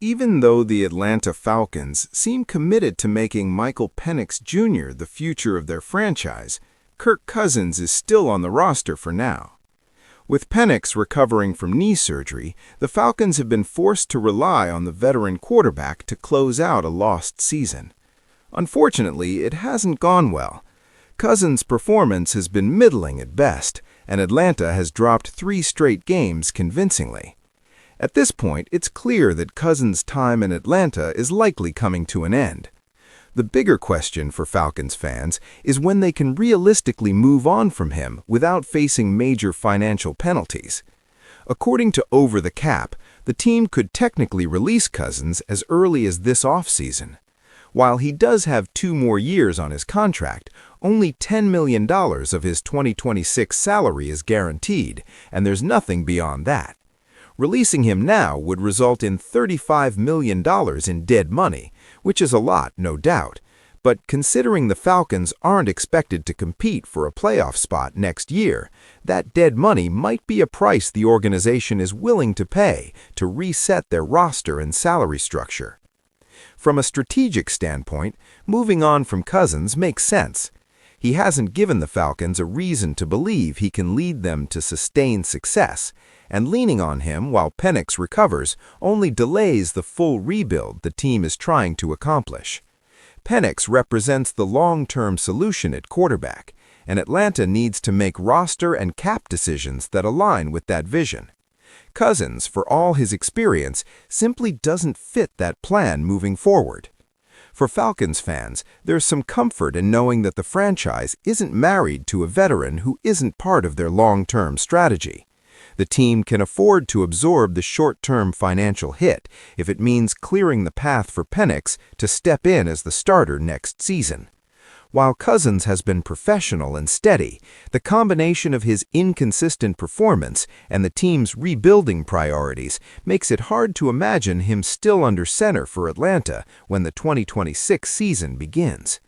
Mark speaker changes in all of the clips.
Speaker 1: Even though the Atlanta Falcons seem committed to making Michael Penix Jr. the future of their franchise, Kirk Cousins is still on the roster for now. With Penix recovering from knee surgery, the Falcons have been forced to rely on the veteran quarterback to close out a lost season. Unfortunately, it hasn't gone well. Cousins' performance has been middling at best, and Atlanta has dropped 3 straight games convincingly. At this point, it's clear that Cousins' time in Atlanta is likely coming to an end. The bigger question for Falcons fans is when they can realistically move on from him without facing major financial penalties. According to Over the Cap, the team could technically release Cousins as early as this offseason. While he does have 2 more years on his contract, only $10 million of his 2026 salary is guaranteed, and there's nothing beyond that. Releasing him now would result in $35 million in dead money, which is a lot, no doubt. But considering the Falcons aren't expected to compete for a playoff spot next year, that dead money might be a price the organization is willing to pay to reset their roster and salary structure. From a strategic standpoint, moving on from Cousins makes sense. He hasn't given the Falcons a reason to believe he can lead them to sustained success, and leaning on him while Penix recovers only delays the full rebuild the team is trying to accomplish. Penix represents the long-term solution at quarterback, and Atlanta needs to make roster and cap decisions that align with that vision. Cousins, for all his experience, simply doesn't fit that plan moving forward. For Falcons fans, there's some comfort in knowing that the franchise isn't married to a veteran who isn't part of their long-term strategy. The team can afford to absorb the short-term financial hit if it means clearing the path for Penix to step in as the starter next season. While Cousins has been professional and steady, the combination of his inconsistent performance and the team's rebuilding priorities makes it hard to imagine him still under center for Atlanta when the 2026 season begins.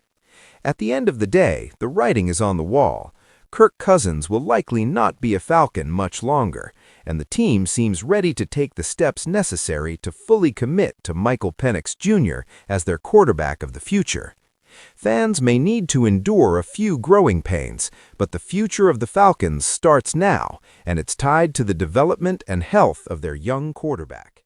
Speaker 1: At the end of the day, the writing is on the wall. Kirk Cousins will likely not be a Falcon much longer, and the team seems ready to take the steps necessary to fully commit to Michael Penix Jr. as their quarterback of the future. Fans may need to endure a few growing pains, but the future of the Falcons starts now, and it's tied to the development and health of their young quarterback.